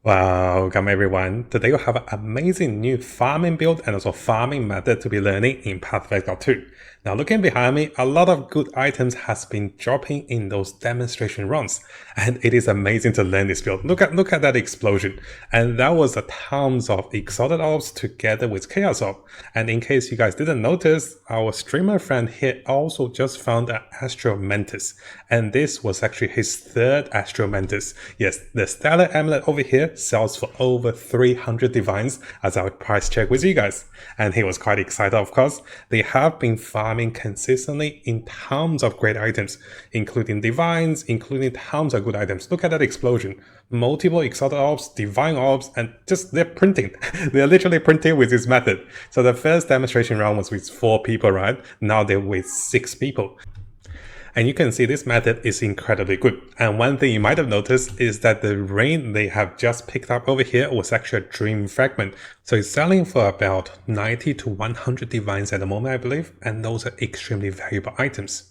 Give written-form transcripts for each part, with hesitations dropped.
Welcome everyone. Today we have an amazing new farming build and also farming method to be learning in Path of Exile 2. Now looking behind me, a lot of good items has been dropping in those demonstration runs, and it is amazing to learn this build. Look at that explosion, and that was a tons of Exalted Orbs together with Chaos Orb. And in case you guys didn't notice, our streamer friend here also just found an Astral Mantis, and this was actually his third Astral Mantis. Yes, the Stellar Amulet over here sells for over 300 divines as our price check with you guys, and he was quite excited. Of course, they have been farming consistently in tons of great items, including divines, including tons of good items. Look at that explosion, multiple Exalted Orbs, divine orbs, and just they're printing. They're literally printing with this method. So the first demonstration round was with 4 people, right? Now they're with 6 people. And you can see this method is incredibly good. And one thing you might have noticed is that the rain they have just picked up over here was actually a dream fragment. So it's selling for about 90 to 100 divines at the moment, I believe. And those are extremely valuable items.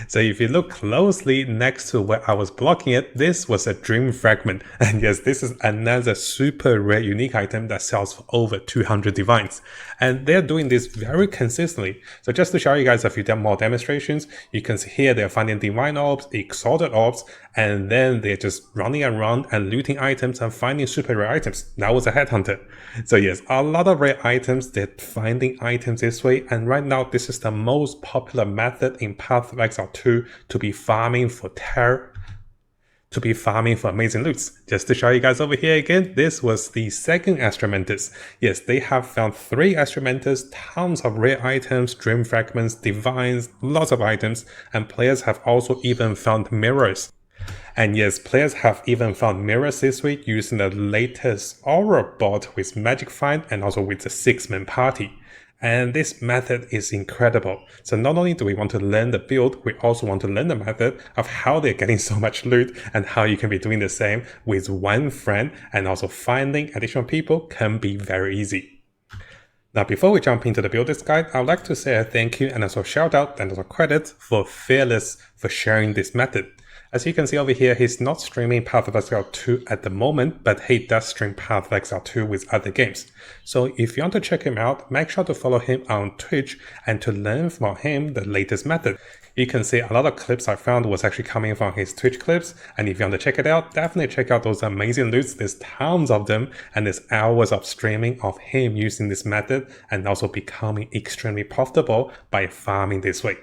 So if you look closely next to where I was blocking it, this was a dream fragment. And yes, this is another super rare unique item that sells for over 200 divines. And they're doing this very consistently. So just to show you guys a few more demonstrations, you can see here they're finding divine orbs, exalted orbs, and then they're just running around and looting items and finding super rare items. That was a headhunter. So yes, a lot of rare items, they're finding items this way. And right now, this is the most popular method in Path of Exile 2 to be farming for amazing loots. Just to show you guys over here again, this was the second Astral Mantis. Yes, they have found 3 Astral Mantis, tons of rare items, dream fragments, divines, lots of items, and players have also even found mirrors. And yes, players have even found mirrors this week using the latest Aura bot with Magic Find and also with the 6-man party. And this method is incredible. So not only do we want to learn the build, we also want to learn the method of how they're getting so much loot and how you can be doing the same with one friend, and also finding additional people can be very easy. Now, before we jump into the builder's guide, I would like to say a thank you and also shout out and also credit for rsFearless for sharing this method. As you can see over here, he's not streaming Path of Exile 2 at the moment, but he does stream Path of Exile 2 with other games. So if you want to check him out, make sure to follow him on Twitch and to learn from him the latest method. You can see a lot of clips I found was actually coming from his Twitch clips, and if you want to check it out, definitely check out those amazing loots. There's tons of them, and there's hours of streaming of him using this method and also becoming extremely profitable by farming this way.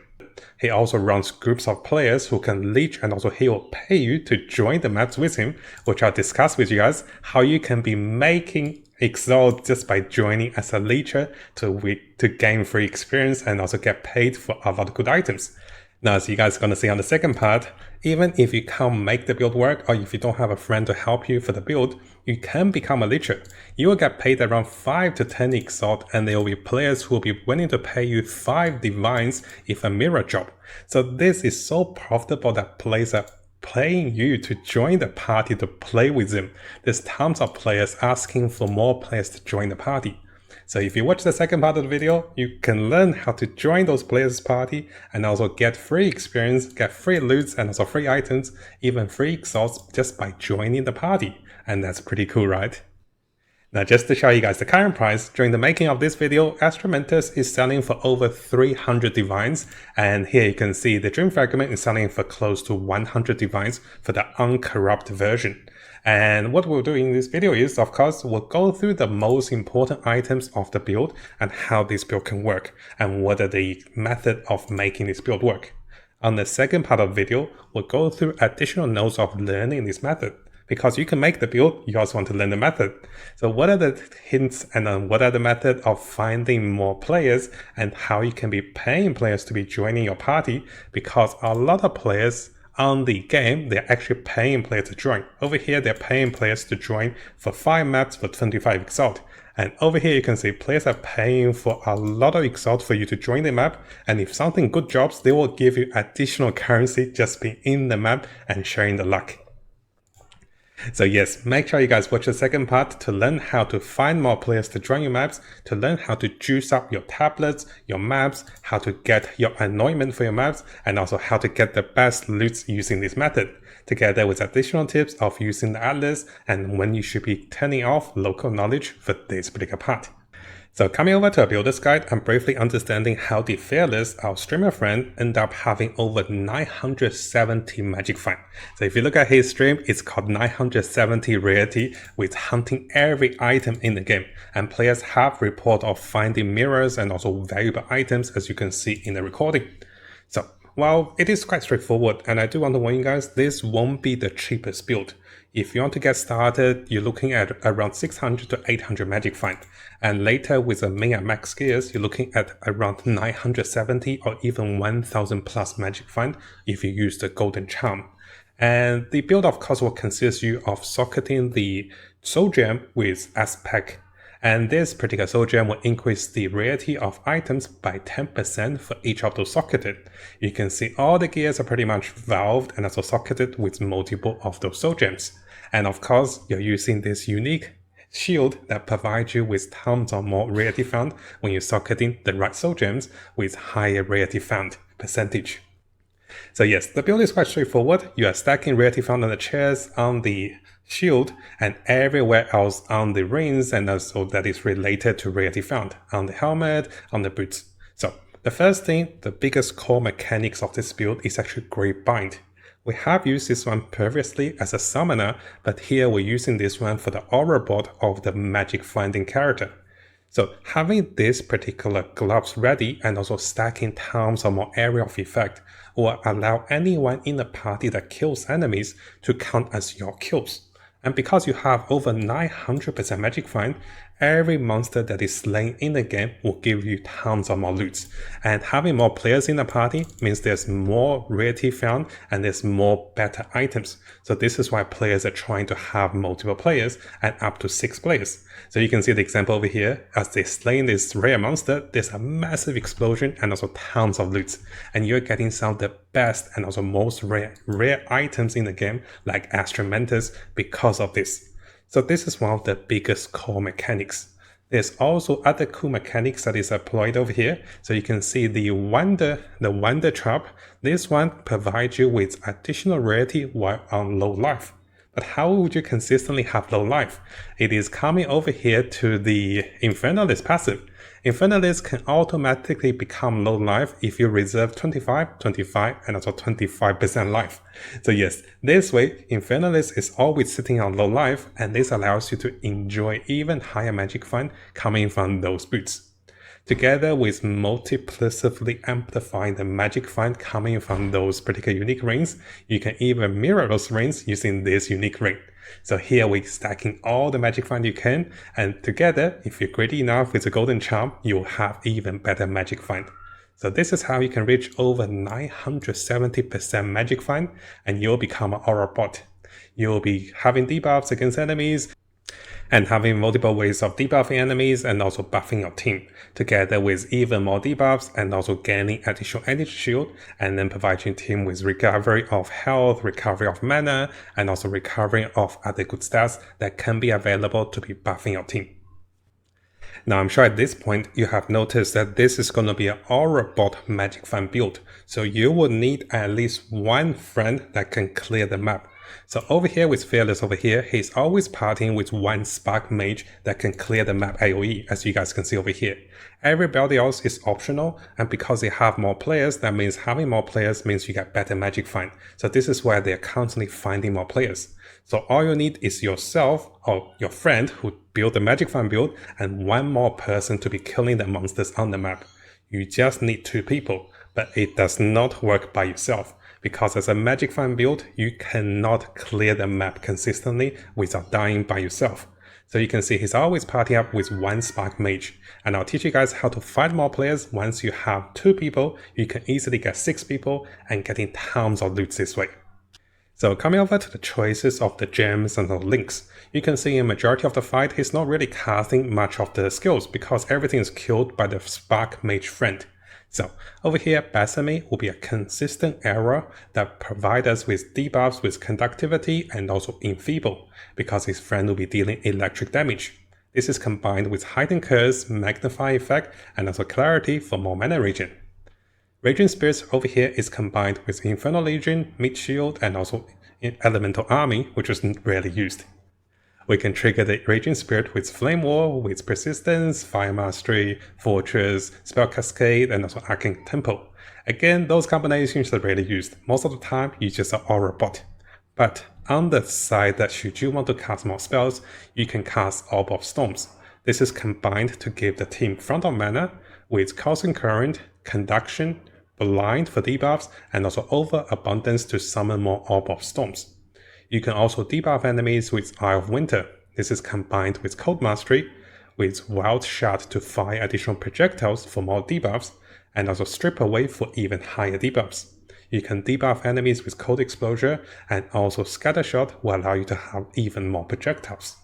He also runs groups of players who can leech, and also he will pay you to join the maps with him, which I'll discuss with you guys how you can be making Exalt just by joining as a leecher to gain free experience and also get paid for a lot of good items. Now, as you guys are going to see on the second part, even if you can't make the build work or if you don't have a friend to help you for the build, you can become a leecher. You will get paid around 5 to 10 Exalt, and there will be players who will be willing to pay you 5 divines if a mirror job. So this is so profitable that players are paying you to join the party to play with them. There's tons of players asking for more players to join the party. So if you watch the second part of the video, you can learn how to join those players' party and also get free experience, get free loots and also free items, even free exalts just by joining the party. And that's pretty cool, right? Now, just to show you guys the current price, during the making of this video, Astral Mantis is selling for over 300 divines. And here you can see the Dream Fragment is selling for close to 100 divines for the uncorrupted version. And what we'll do in this video is, of course, we'll go through the most important items of the build and how this build can work and what are the method of making this build work. On the second part of the video, we'll go through additional notes of learning this method. Because you can make the build, you also want to learn the method. So what are the hints and what are the method of finding more players and how you can be paying players to be joining your party, because a lot of players on the game, they're actually paying players to join. Over here, they're paying players to join for 5 maps for 25 Exalt. And over here, you can see players are paying for a lot of Exalt for you to join the map. And if something good drops, they will give you additional currency just being in the map and sharing the luck. So yes, make sure you guys watch the second part to learn how to find more players to join your maps, to learn how to juice up your tablets, your maps, how to get your anointment for your maps, and also how to get the best loots using this method. together with additional tips of using the Atlas and when you should be turning off local knowledge for this particular part. So coming over to a builder's guide, I'm briefly understanding how the Fearless, our streamer friend, end up having over 970 magic find. So if you look at his stream, it's called 970 rarity with hunting every item in the game. And players have report of finding mirrors and also valuable items, as you can see in the recording. So while it is quite straightforward, and I do want to warn you guys, this won't be the cheapest build. If you want to get started, you're looking at around 600 to 800 magic find. And later with the main and max gears, you're looking at around 970 or even 1000 plus magic find if you use the golden charm. And the build of course will consist you of socketing the soul gem with aspect. And this particular soul gem will increase the rarity of items by 10% for each of those socketed. You can see all the gears are pretty much valved and also socketed with multiple of those soul gems. And of course, you're using this unique shield that provides you with tons of more rarity found when you're socketing the right soul gems with higher rarity found percentage. So yes, the build is quite straightforward. You are stacking rarity found on the chairs, on the shield, and everywhere else on the rings, and also that is related to rarity found, on the helmet, on the boots. So the first thing, the biggest core mechanics of this build is actually Great Bind. We have used this one previously as a summoner, but here we're using this one for the aura bot of the magic finding character. So having this particular gloves ready and also stacking tons of more area of effect will allow anyone in the party that kills enemies to count as your kills. And because you have over 900% magic find, every monster that is slain in the game will give you tons of more loots. And having more players in the party means there's more rarity found and there's more better items. So this is why players are trying to have multiple players and up to 6 players. So you can see the example over here, as they slay this rare monster, there's a massive explosion and also tons of loots. And you're getting some of the best and also most rare items in the game, like Astramentus, because of this. So this is one of the biggest core mechanics. There's also other cool mechanics that is applied over here. So you can see the Wonder Trap. This one provides you with additional rarity while on low life. But how would you consistently have low life? It is coming over here to the Infernalist passive. Infernalist can automatically become low life if you reserve 25, 25, and also 25% life. So yes, this way, Infernalist is always sitting on low life, and this allows you to enjoy even higher magic find coming from those boots. Together with multiplicity amplifying the magic find coming from those particular unique rings, you can even mirror those rings using this unique ring. So here we're stacking all the magic find you can, and together, if you're greedy enough with the golden charm, you'll have even better magic find. So this is how you can reach over 970% magic find, and you'll become an aura bot. You'll be having debuffs against enemies, and having multiple ways of debuffing enemies and also buffing your team, together with even more debuffs and also gaining additional energy shield, and then providing team with recovery of health, recovery of mana, and also recovery of other good stats that can be available to be buffing your team. Now I'm sure at this point you have noticed that this is going to be an aura bot magic find build, so you will need at least one friend that can clear the map. So over here with Fearless over here, he's always partying with one Spark Mage that can clear the map AoE, as you guys can see over here. Everybody else is optional, and because they have more players, that means having more players means you get better magic find. So this is why they're constantly finding more players. So all you need is yourself or your friend who built the magic find build and one more person to be killing the monsters on the map. You just need 2 people, but it does not work by yourself. Because as a magic find build, you cannot clear the map consistently without dying by yourself. So you can see he's always partying up with one Spark Mage. And I'll teach you guys how to find more players. Once you have 2 people, you can easily get 6 people and getting tons of loot this way. So coming over to the choices of the gems and the links, you can see in majority of the fight, he's not really casting much of the skills because everything is killed by the Spark Mage friend. So over here, Basame will be a consistent arrow that provides us with debuffs with conductivity and also enfeeble, because his friend will be dealing electric damage. This is combined with heightened curse, magnify effect, and also clarity for more mana regen. Raging Spirits over here is combined with Infernal Legion, Mid Shield, and also in Elemental Army, which was rarely used. We can trigger the Raging Spirit with Flame Wall, with Persistence, Fire Mastery, Fortress, Spell Cascade, and also Arcane Tempo. Again, those combinations are rarely used. Most of the time, you just an Aura bot. But on the side that should you want to cast more spells, you can cast Orb of Storms. This is combined to give the team Front of Mana with Causing Current, Conduction, Blind for debuffs, and also Overabundance to summon more Orb of Storms. You can also debuff enemies with Eye of Winter. This is combined with Cold Mastery, with Wild Shot to fire additional projectiles for more debuffs, and also Strip Away for even higher debuffs. You can debuff enemies with Cold Exposure, and also Scatter Shot will allow you to have even more projectiles.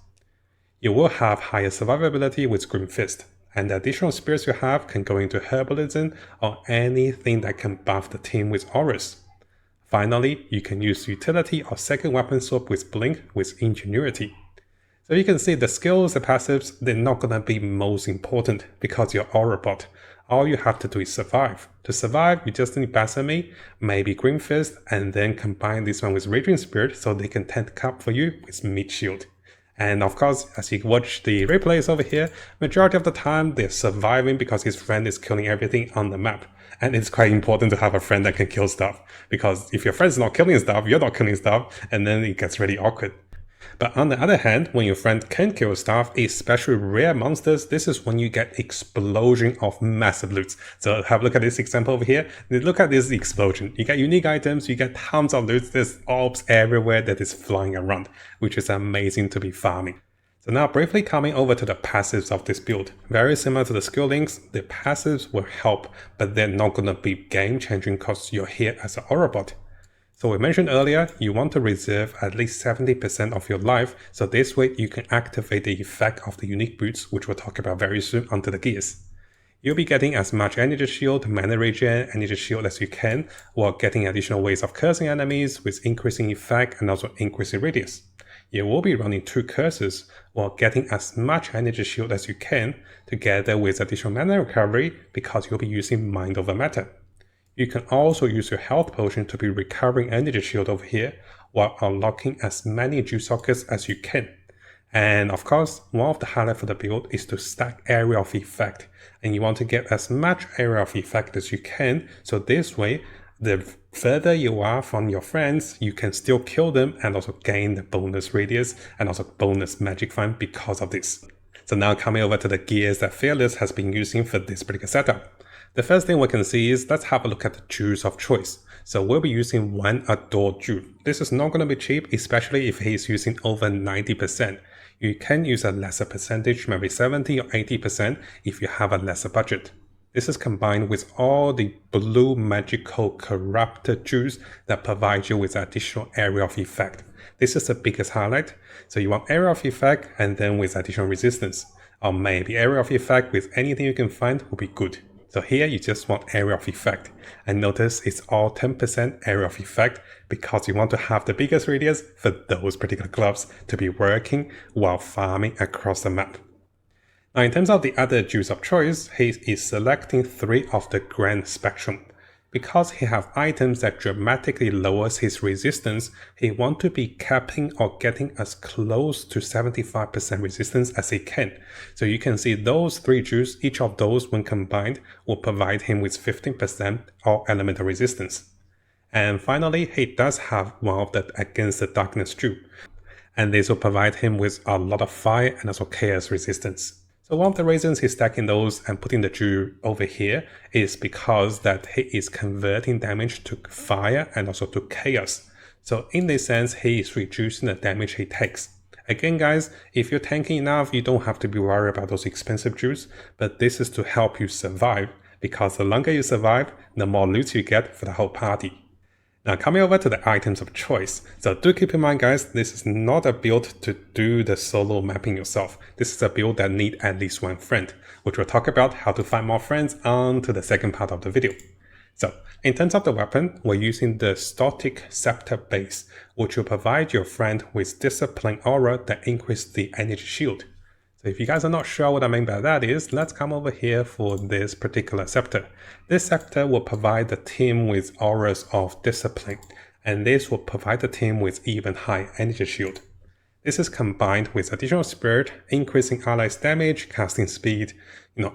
You will have higher survivability with Grim Fist, and the additional spirits you have can go into Herbalism or anything that can buff the team with auras. Finally, you can use utility or second weapon swap with Blink with Ingenuity. So you can see the skills, the passives, they're not gonna be most important because you're Aura bot. All you have to do is survive. To survive, you just need Basami, maybe Grim Fist, and then combine this one with Raging Spirit so they can tank up for you with Mid Shield. And of course, as you watch the replays over here, majority of the time they're surviving because his friend is killing everything on the map. And it's quite important to have a friend that can kill stuff, because if your friend's not killing stuff, you're not killing stuff, and then it gets really awkward. But on the other hand, when your friend can kill stuff, especially rare monsters, this is when you get explosion of massive loots. So have a look at this example over here. Look at this explosion. You get unique items, you get tons of loots, there's orbs everywhere that is flying around, which is amazing to be farming. So now briefly coming over to the passives of this build. Very similar to the skill links, the passives will help, but they're not going to be game changing because you're here as an Aura bot. So we mentioned earlier, you want to reserve at least 70% of your life, so this way you can activate the effect of the unique boots, which we'll talk about very soon onto the gears. You'll be getting as much energy shield, mana regen, energy shield as you can, while getting additional ways of cursing enemies with increasing effect and also increasing radius. You will be running 2 curses while getting as much energy shield as you can, together with additional mana recovery because you'll be using Mind over Matter. You can also use your health potion to be recovering energy shield over here while unlocking as many juice sockets as you can. And of course, one of the highlights for the build is to stack area of effect, and you want to get as much area of effect as you can, so this way, the further you are from your friends, you can still kill them and also gain the bonus radius and also bonus magic find because of this. So now coming over to the gears that Fearless has been using for this particular setup. The first thing we can see is, let's have a look at the jewels of choice. So we'll be using one Adored jewel. This is not going to be cheap, especially if he's using over 90%. You can use a lesser percentage, maybe 70 or 80% if you have a lesser budget. This is combined with all the blue magical corrupted jewels that provide you with additional area of effect. This is the biggest highlight. So you want area of effect and then with additional resistance. Or maybe area of effect with anything you can find will be good. So here you just want area of effect, and notice it's all 10% area of effect because you want to have the biggest radius for those particular gloves to be working while farming across the map. Now in terms of the other jewels of choice, he is selecting 3 of the Grand Spectrum. Because he have items that dramatically lowers his resistance, he want to be capping or getting as close to 75% resistance as he can. So you can see those 3 jewels, each of those when combined will provide him with 15% or elemental resistance. And finally, he does have one of the Against the Darkness jewel, and this will provide him with a lot of fire and also chaos resistance. So one of the reasons he's stacking those and putting the jewel over here is because that he is converting damage to fire and also to chaos. So in this sense, he is reducing the damage he takes. Again guys, if you're tanking enough, you don't have to be worried about those expensive jewels, but this is to help you survive, because the longer you survive, the more loot you get for the whole party. Now coming over to the items of choice. So do keep in mind guys, this is not a build to do the solo mapping yourself. This is a build that needs at least one friend, which we'll talk about how to find more friends on to the second part of the video. So in terms of the weapon, we're using the Static Scepter base, which will provide your friend with Discipline Aura that increases the energy shield. So if you guys are not sure what I mean by that is, let's come over here for this particular scepter. This scepter will provide the team with auras of discipline. and this will provide the team with even higher energy shield. This is combined with additional spirit, increasing allies damage, casting speed.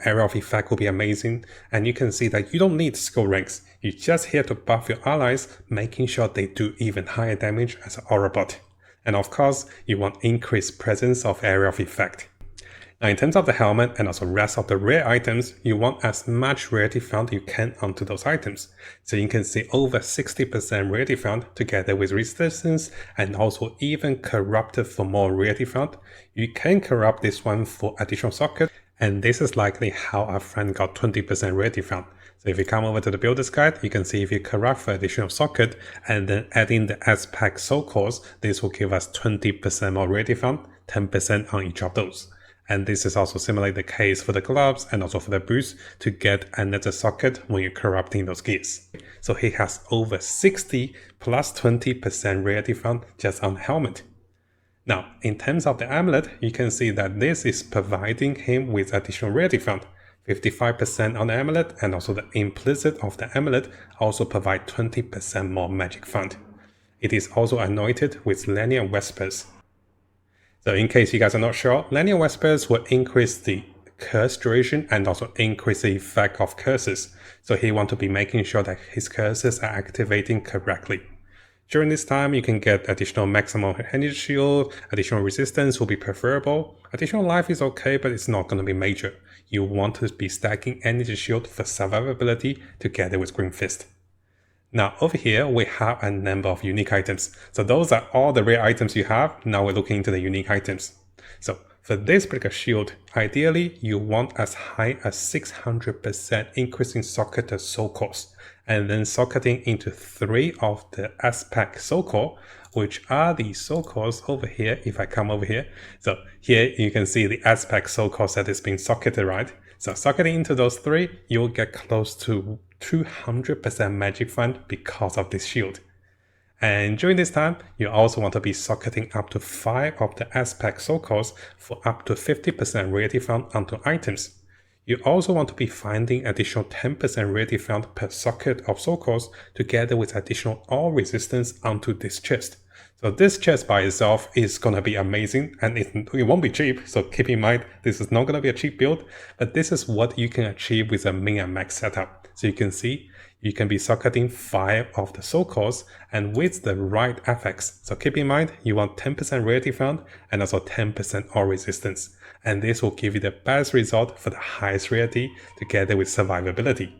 Area of effect will be amazing, and you can see that you don't need skill ranks. You're just here to buff your allies, making sure they do even higher damage as an aura bot. And of course, you want increased presence of area of effect. Now in terms of the helmet and also rest of the rare items, you want as much rarity found you can onto those items. So you can see over 60% rarity found together with resistance and also even corrupted for more rarity found. You can corrupt this one for additional socket, and this is likely how our friend got 20% rarity found. So if you come over to the builder's guide, you can see if you corrupt for additional socket and then add in the S-Pack soul cores, this will give us 20% more rarity found, 10% on each of those. And this is also similarly the case for the gloves and also for the boots to get another socket when you're corrupting those gears. So he has over 60 plus 20% rarity found just on the helmet. Now, in terms of the amulet, you can see that this is providing him with additional rarity found. 55% on the amulet, and also the implicit of the amulet also provide 20% more magic found. It is also anointed with linear whispers. So in case you guys are not sure, linear whispers will increase the curse duration and also increase the effect of curses. So he wants to be making sure that his curses are activating correctly. During this time, you can get additional maximum energy shield, additional resistance will be preferable. Additional life is okay, but it's not going to be major. You want to be stacking energy shield for survivability together with Green Fist. Now over here, we have a number of unique items. So those are all the rare items you have. Now we're looking into the unique items. So for this particular shield, ideally you want as high as 600% increase in socketed soul cores, and then socketing into 3 of the S-Pack soul core, which are the soul cores over here. If I come over here, so here you can see the S-Pack soul cores that is being socketed, right? So socketing into those 3, you'll get close to 200% magic fund because of this shield. And during this time, you also want to be socketing up to 5 of the S-Pack soul cores for up to 50% rarity found onto items. You also want to be finding additional 10% rarity found per socket of soul cores together with additional all resistance onto this chest. So this chest by itself is going to be amazing, and it won't be cheap, so keep in mind this is not going to be a cheap build, but this is what you can achieve with a min and max setup. So you can see you can be socketing 5 of the soul cores and with the right affix. So keep in mind you want 10% rarity found and also 10% all resistance, and this will give you the best result for the highest rarity together with survivability.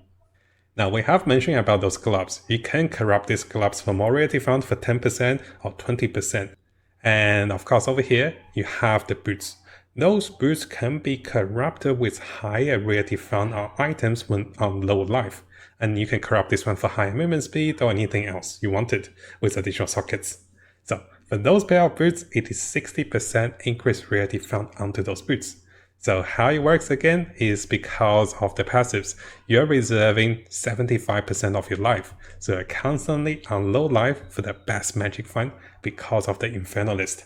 Now we have mentioned about those gloves. You can corrupt these gloves for more rarity found for 10% or 20%. And of course over here you have the boots. Those boots can be corrupted with higher rarity found on items when on low life. And you can corrupt this one for higher movement speed or anything else you wanted with additional sockets. So for those pair of boots, it is 60% increased rarity found onto those boots. So how it works again is because of the passives. You're reserving 75% of your life. So you're constantly on low life for the best magic find because of the Infernalist.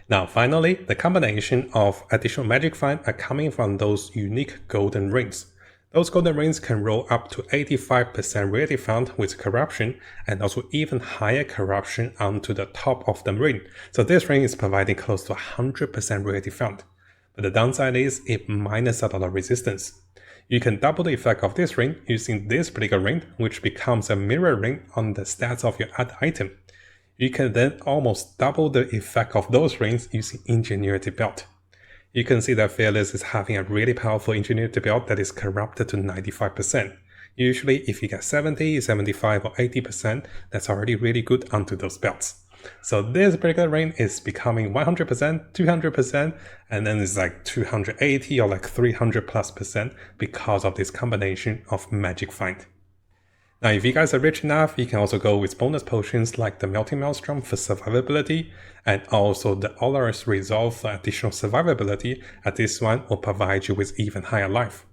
Now finally, the combination of additional magic find are coming from those unique golden rings. Those golden rings can roll up to 85% rarity found with corruption and also even higher corruption onto the top of the ring. So this ring is providing close to 100% rarity found. But the downside is it minus a lot of resistance. You can double the effect of this ring using this particular ring, which becomes a mirror ring on the stats of your other item. You can then almost double the effect of those rings using Ingenuity Belt. You can see that Fearless is having a really powerful Ingenuity Belt that is corrupted to 95%. Usually if you get 70, 75 or 80%, that's already really good onto those belts. So this particular ring is becoming 100%, 200%, and then it's like 280 or like 300+% because of this combination of magic find. Now if you guys are rich enough, you can also go with bonus potions like the Melting Maelstrom for survivability and also the Olor's Resolve for additional survivability, as this one will provide you with even higher life.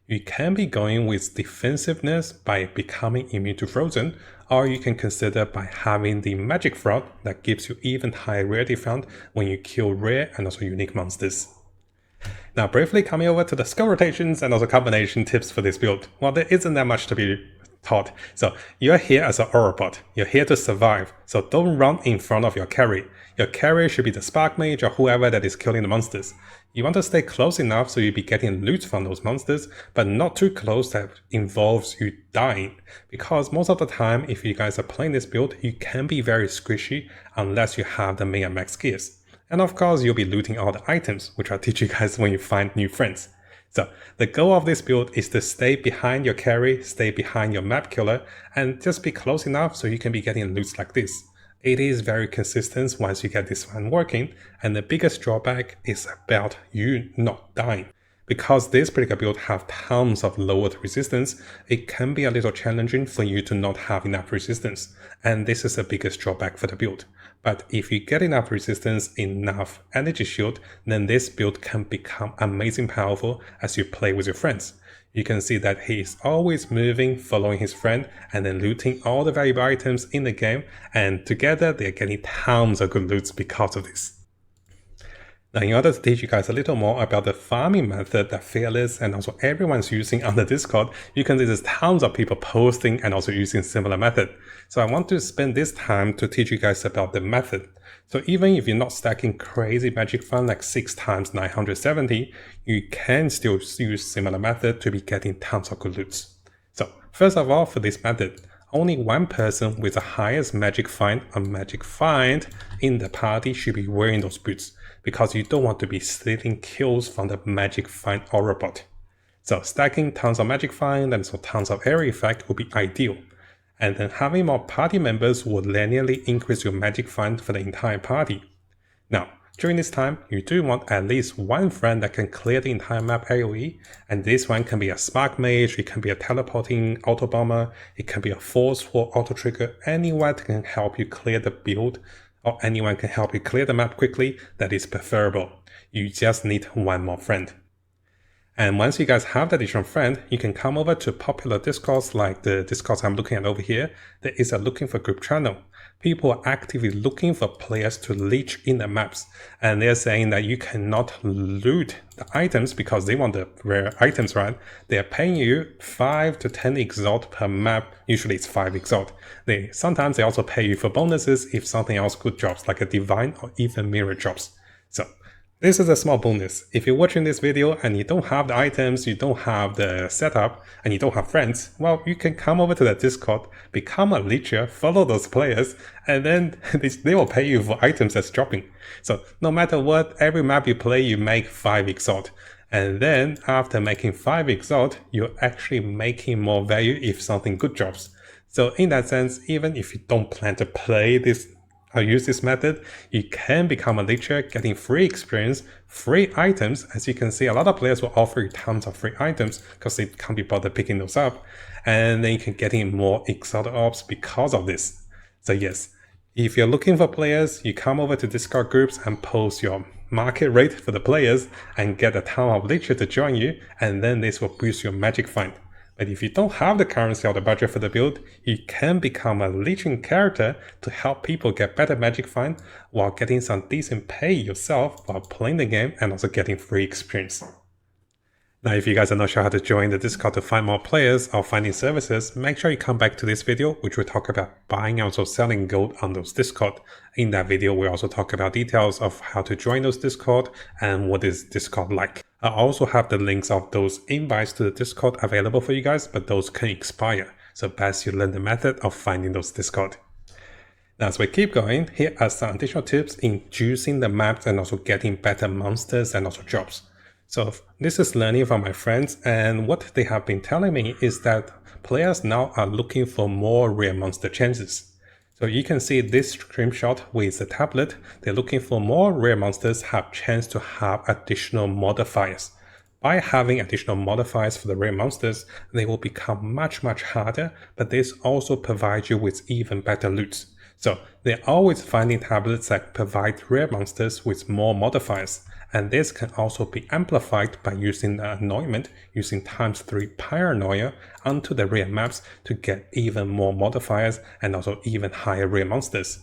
You can be going with defensiveness by becoming immune to frozen, or you can consider by having the magic fraud that gives you even higher rarity found when you kill rare and also unique monsters. Now briefly coming over to the skill rotations and also combination tips for this build. Well, there isn't that much to taught. So you're here as an robot. You're here to survive. So don't run in front of your carry. Your carry should be the Spark Mage or whoever that is killing the monsters. You want to stay close enough so you'll be getting loot from those monsters, but not too close that involves you dying. Because most of the time, if you guys are playing this build, you can be very squishy unless you have the main and max gears. And of course, you'll be looting all the items, which I'll teach you guys when you find new friends. So the goal of this build is to stay behind your carry, stay behind your map killer, and just be close enough so you can be getting loots like this. It is very consistent once you get this one working, and the biggest drawback is about you not dying. Because this particular build have tons of lowered resistance, it can be a little challenging for you to not have enough resistance, and this is the biggest drawback for the build. But if you get enough resistance, enough energy shield, then this build can become amazing powerful as you play with your friends. You can see that he is always moving, following his friend, and then looting all the valuable items in the game, and together they're getting tons of good loots because of this. Now, in order to teach you guys a little more about the farming method that Fearless and also everyone's using on the Discord, you can see there's tons of people posting and also using similar method. So I want to spend this time to teach you guys about the method. So even if you're not stacking crazy magic fund like 6 times 970, you can still use similar method to be getting tons of good loots. So first of all, for this method, only one person with the highest magic find or magic find in the party should be wearing those boots, because you don't want to be stealing kills from the magic find or robot. So stacking tons of magic find and so tons of area effect would be ideal. And then having more party members will linearly increase your magic find for the entire party. Now, during this time, you do want at least one friend that can clear the entire map AoE, and this one can be a Spark Mage, it can be a teleporting auto bomber, it can be a force for auto trigger, anyone can help you clear the build, or anyone can help you clear the map quickly. That is preferable. You just need one more friend. And once you guys have that additional friend, you can come over to popular discords like the discords I'm looking at over here. There is a looking for group channel. People are actively looking for players to leech in the maps, and they're saying that you cannot loot the items because they want the rare items, right? They are paying you 5 to 10 Exalt per map. Usually it's 5 Exalt. Sometimes they also pay you for bonuses if something else good drops, like a divine or even mirror drops. So this is a small bonus. If you're watching this video and you don't have the items, you don't have the setup, and you don't have friends, well, you can come over to that Discord, become a Leecher, follow those players, and then they will pay you for items that's dropping. So no matter what, every map you play, you make 5 Exalt. And then after making 5 Exalt, you're actually making more value if something good drops. So in that sense, even if you don't plan to play this or use this method, you can become a Leecher, getting free experience, free items. As you can see, a lot of players will offer you tons of free items because they can't be bothered picking those up. And then you can get in more Exalted orbs because of this. So yes, if you're looking for players, you come over to Discord groups and post your market rate for the players and get a ton of Leecher to join you, and then this will boost your magic find. But if you don't have the currency or the budget for the build, you can become a leeching character to help people get better magic find while getting some decent pay yourself while playing the game and also getting free experience. Now, if you guys are not sure how to join the Discord to find more players or finding services, make sure you come back to this video, which will talk about buying and also selling gold on those Discord. In that video, we also talk about details of how to join those Discord and what is Discord like. I also have the links of those invites to the Discord available for you guys, but those can expire. So best you learn the method of finding those Discord. Now, as we keep going, here are some additional tips in juicing the maps and also getting better monsters and also jobs. So this is learning from my friends, and what they have been telling me is that players now are looking for more rare monster chances. So you can see this screenshot with the tablet. They're looking for more rare monsters have chance to have additional modifiers. By having additional modifiers for the rare monsters, they will become much harder, but this also provides you with even better loots. So they're always finding tablets that provide rare monsters with more modifiers, and this can also be amplified by using the anointment, using ×3 paranoia onto the rare maps to get even more modifiers and also even higher rare monsters.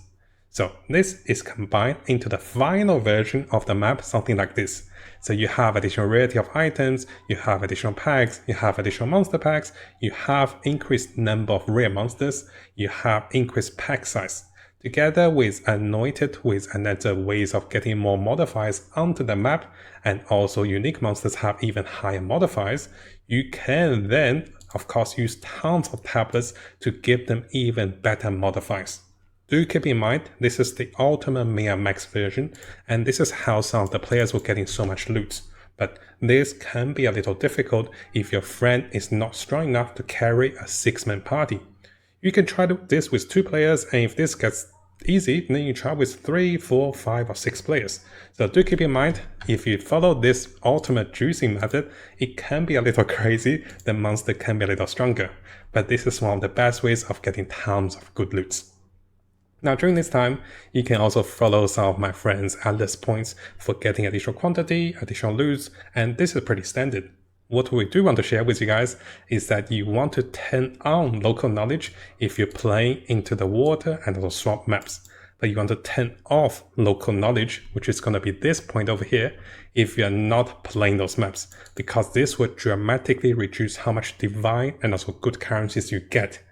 So this is combined into the final version of the map, something like this. So you have additional rarity of items, you have additional packs, you have additional monster packs, you have increased number of rare monsters, you have increased pack size. Together with anointed with another ways of getting more modifiers onto the map, and also unique monsters have even higher modifiers, you can then, of course, use tons of tablets to give them even better modifiers. Do keep in mind, this is the ultimate Mia Max version, and this is how some of the players were getting so much loot. But this can be a little difficult if your friend is not strong enough to carry a 6-man party. You can try this with 2 players, and if this gets easy, then you try with 3, 4, 5 or 6 players. So do keep in mind, if you follow this ultimate juicing method, it can be a little crazy, the monster can be a little stronger. But this is one of the best ways of getting tons of good loot. Now during this time, you can also follow some of my friends' atlas points for getting additional quantity, additional loot, and this is pretty standard. What we do want to share with you guys is that you want to turn on local knowledge if you're playing into the water and also swamp maps. But you want to turn off local knowledge, which is going to be this point over here, if you're not playing those maps, because this would dramatically reduce how much divine and also good currencies you get.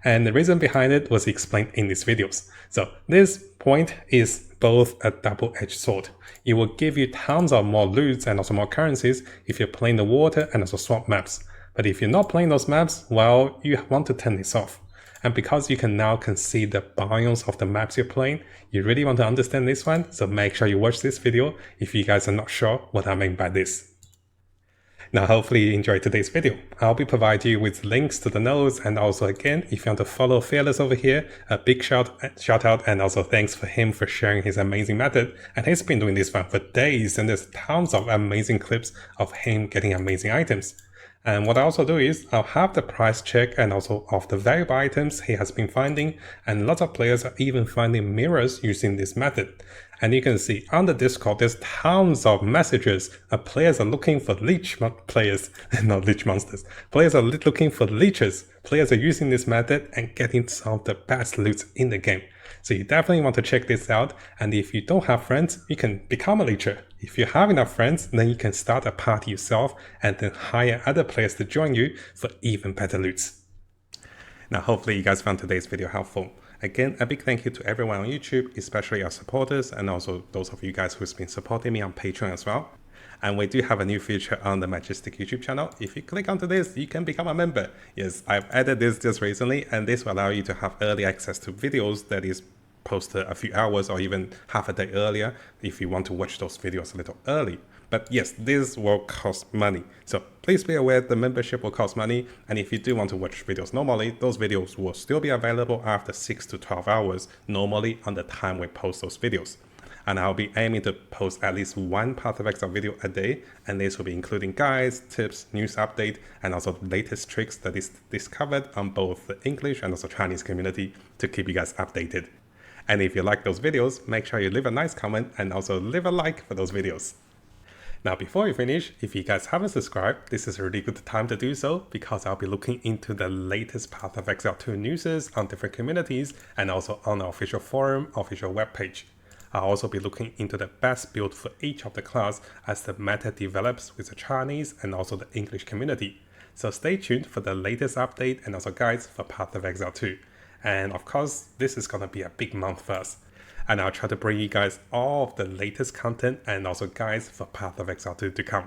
And the reason behind it was explained in these videos. So this point is both a double-edged sword. It will give you tons of more loot and also more currencies if you're playing the water and also swamp maps. But if you're not playing those maps, well, you want to turn this off. And because you can now concede the biomes of the maps you're playing, you really want to understand this one, so make sure you watch this video if you guys are not sure what I mean by this. Now, hopefully you enjoyed today's video. I'll be providing you with links to the nodes, and also again, if you want to follow Fearless over here, a big shout out, and also thanks for him for sharing his amazing method. And he's been doing this one for days, and there's tons of amazing clips of him getting amazing items. And what I also do is I'll have the price check and also of the valuable items he has been finding, and lots of players are even finding mirrors using this method. And you can see on the Discord, there's tons of messages. Players are looking for leech players, not leech monsters. Players are looking for leeches. Players are using this method and getting some of the best loot in the game. So you definitely want to check this out. And if you don't have friends, you can become a leecher. If you have enough friends, then you can start a party yourself and then hire other players to join you for even better loot. Now, hopefully you guys found today's video helpful. Again, a big thank you to everyone on YouTube, especially our supporters, and also those of you guys who's been supporting me on Patreon as well. And we do have a new feature on the Mattjestic YouTube channel. If you click onto this, you can become a member. Yes, I've added this just recently, and this will allow you to have early access to videos that is posted a few hours or even half a day earlier if you want to watch those videos a little early. But yes, this will cost money. So please be aware the membership will cost money. And if you do want to watch videos normally, those videos will still be available after 6 to 12 hours, normally on the time we post those videos. And I'll be aiming to post at least one Path of Exile video a day. And this will be including guides, tips, news update, and also the latest tricks that is discovered on both the English and also Chinese community to keep you guys updated. And if you like those videos, make sure you leave a nice comment and also leave a like for those videos. Now, before we finish, if you guys haven't subscribed, this is a really good time to do so, because I'll be looking into the latest Path of Exile 2 news on different communities and also on our official forum, official webpage. I'll also be looking into the best build for each of the class as the meta develops with the Chinese and also the English community. So stay tuned for the latest update and also guides for Path of Exile 2. And of course, this is going to be a big month for us. And I'll try to bring you guys all of the latest content and also guides for Path of Exile 2 to come.